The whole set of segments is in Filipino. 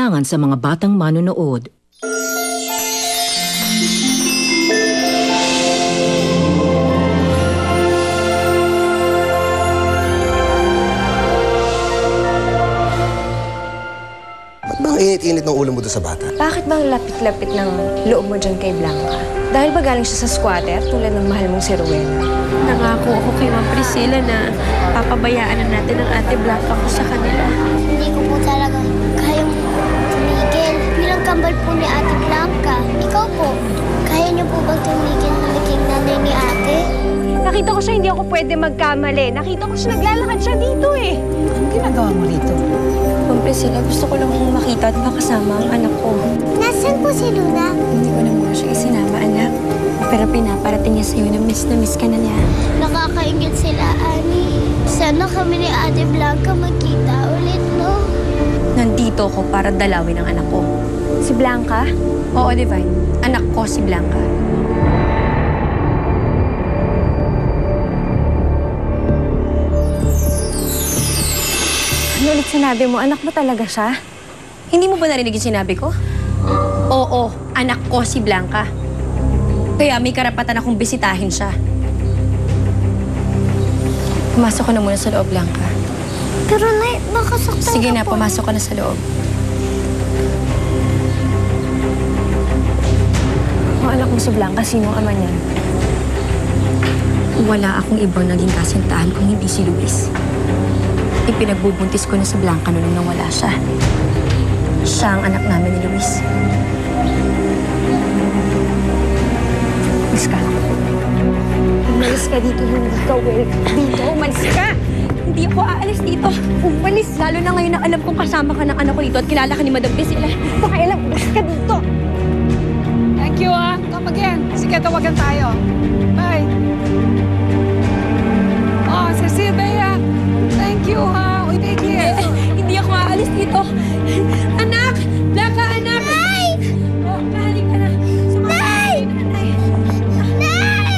kabataan-bitangan sa mga batang manonood. Ba't bang init-init ng ulo mo doon sa bata? Bakit bang lapit-lapit ng loob mo dyan kay Blanca? Dahil ba galing siya sa squatter tulad ng mahal mong si Rowena? Nangako ako kay Ma'am Priscilla na papabayaan na natin ang Ate Blanca ko sa kanila. Hindi ko po talaga kayang tumigil. Bilang kambal po ni Ate Blanca. Ikaw po, kaya niyo po bang tumigil na maging nanay ni Ate? Nakita ko siya, hindi ako pwede magkamali. Nakita ko siya, naglalakad siya dito eh. Anong ginagawa mo rito? Ma'am Priscilla, gusto ko lang makita at makasama ang anak ko. Nasaan po si Luna? Hindi ko na muna siya isinama, anak. Pero pinaparating niya sa'yo na miss ka na niya. Nakakaingit sila, Ani. Sana kami ni Ate Blanca magkita ulit, no? Nandito ako para dalawin ang anak ko. Si Blanca? Oo, Divine. Anak ko si Blanca. Ano ulit sinabi mo? Anak mo talaga siya? Hindi mo ba narinig yung sinabi ko? Oo, anak ko si Blanca. Kaya may karapatan akong bisitahin siya. Pumasok ka na muna sa loob, Blanca. Pero, Nay, baka saktan Sige ka na, po. pumasok ka na sa loob. Kung anak mo si Blanca, sino ang ama niyan? Wala akong ibang naging kasintahan kung hindi si Luis. Ipinagbubuntis ko na si Blanca noon nang nawala siya. Siya ang anak namin ni Luis. Umalis ka. Umalis ka dito, hindi ka welcome dito. Umalis ka! Hindi ako aalis dito. Umalis. Lalo na ngayon na alam kong kasama ka ng anak ko dito at kilala ka ni Madam Priscilla. Pakailan, umalis ka dito! Thank you, ah. Come again. Sige, tawagan tayo. Bye. Oh, Cecilia. Thank you, ha. Uy, take care. Hindi ako aalis dito. Anak! Blanca, anak! Nay! Oh, kahalik ka na. Nay! Nay!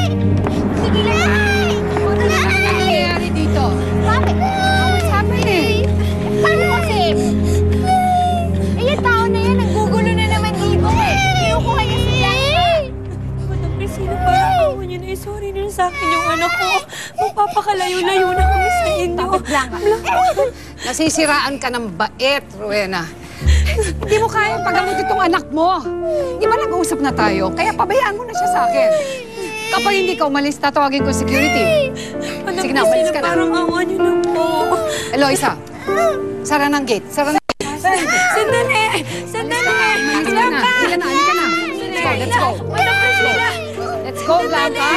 Sige lang! Ano na ang nangyayari dito? Bakit? What's happening? Paano kasi? Eh, yung tao na yan, naggugulo na naman dito eh. Kinukuha niya si Blanca. Madam Priscilla, parang awa niyo na. Sorry na sa akin yung anak ko. Magpapakalayo-layo na kami sa inyo. Blanca. Nasisiraan ka ng bait, Rowena. Hindi mo kaya pagamutin itong anak mo. Di ba nag-uusap na tayo? Kaya pabayaan mo na siya sa akin. Kapag hindi ka umalis, tatawagin ko security. Madam Sige na, umalis Priscilla, ka na. parang awa niyo na po. Eloisa, sara ng gate. Sara ng gate. Sandali! Sandali! Halika na. Halika na. Halika na. Let's go. Madam Priscilla! Let's go, Blanca.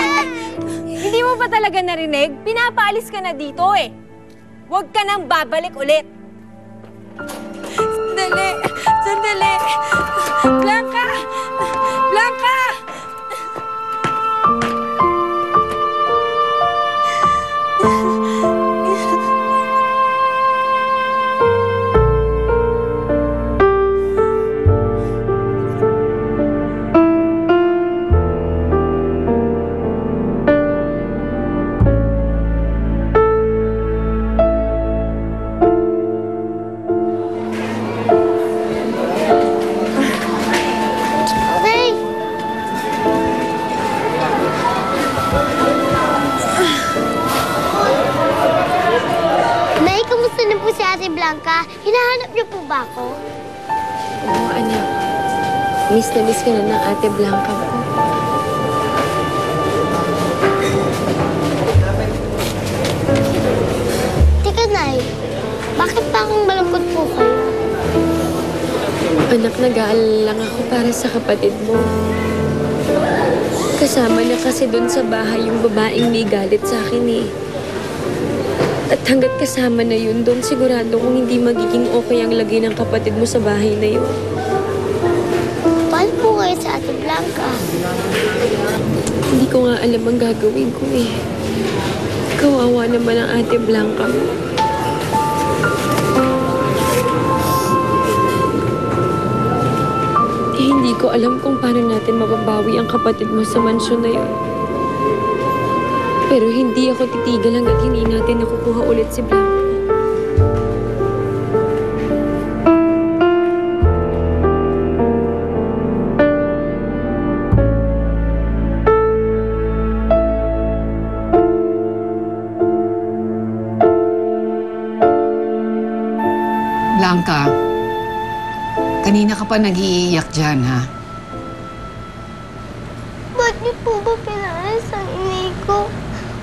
Hindi mo ba talaga narinig? Pinapaalis ka na dito eh. Huwag ka nang babalik ulit. Sandali! Sandali! Blanca! Blanca! Okay. Nay, kamusta na po si Ate Blanca? Hinahanap niyo po ba ako? Oo, anak. Miss na miss ka na ng Ate Blanca ko. Teka, Nay. Bakit pa akong malungkot po kayo? Anak, nag-aalala lang ako para sa kapatid mo. Kasama na kasi doon sa bahay yung babaeng may galit sa akin eh. At hanggat kasama na yun doon, sigurado kong hindi magiging okay ang lagay ng kapatid mo sa bahay na yun. Paano po kayo sa Ate Blanca? Hindi ko nga alam ang gagawin ko eh. Kawawa naman ang Ate Blanca mo. Hindi ko alam kung paano natin mababawi ang kapatid mo sa mansyon na yun. Pero hindi ako titigil hanggat hindi natin nakukuha ulit si Blanca. Kanina ka pa nag-iiyak dyan, ha? Ba't niyo po ba pinaalis ang inay ko?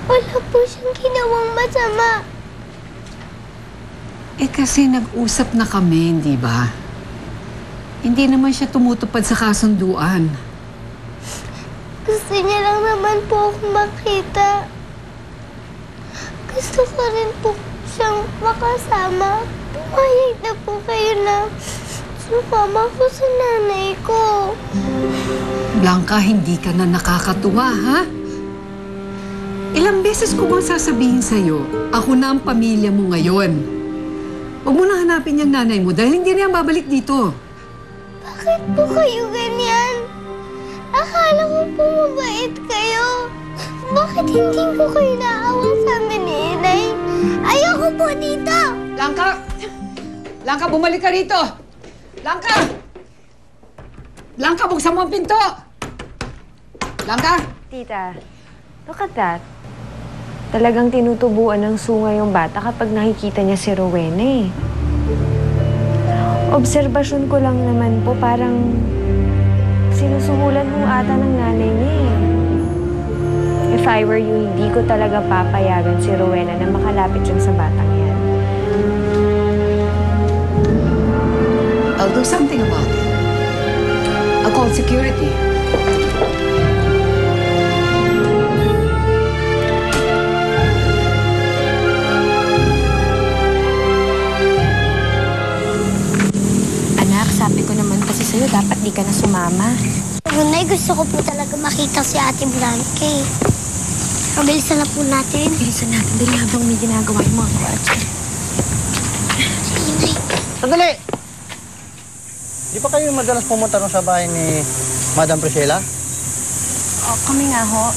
Wala po siyang ginawang masama. Eh kasi nag-usap na kami, di ba? Hindi naman siya tumutupad sa kasunduan. Gusto niya lang naman po akong makita. Gusto ko rin po siyang makasama. Pumayag na po kayo na sumama ko sa nanay ko. Blanca, hindi ka na nakakatuwa, ha? Ilang beses ko bang sasabihin sa'yo, ako na ang pamilya mo ngayon. Huwag mo na hanapin yung nanay mo dahil hindi na yan babalik dito. Bakit po kayo ganyan? Akala ko po mabait kayo. Bakit hindi ko kayo naawa sa amin ni Inay? Ayoko po dito! Blanca! Blanca, bumalik ka rito! Blanca! Blanca, buksan mo ang pinto! Blanca! Tita, look at that. Talagang tinutubuan ng sunga yung bata kapag nakikita niya si Rowena eh. Obserbasyon ko lang naman po, parang sinusuhulan mo ata ng nanay niya eh. If I were you, hindi ko talaga papayagan si Rowena na makalapit dyan sa batang yan. I'll do something about it. I'll call security. Anak, sabi ko naman kasi sa'yo, dapat di ka na sumama. Nay, gusto ko po talaga makita si Ate Blanca. Mabilisan na po natin. Bilisan natin din habang may ginagawa yung mga kwarto. Sandali! Di ba kayo madalas pumunta rin sa bahay ni Madam Priscilla? O, kami nga ho.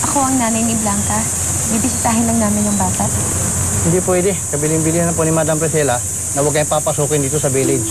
Ako ang nanay ni Blanca. Bibisitahin lang namin yung bata. Hindi pwede. Kabiling-bili na po ni Madam Priscilla na huwag kayong papasukin dito sa village.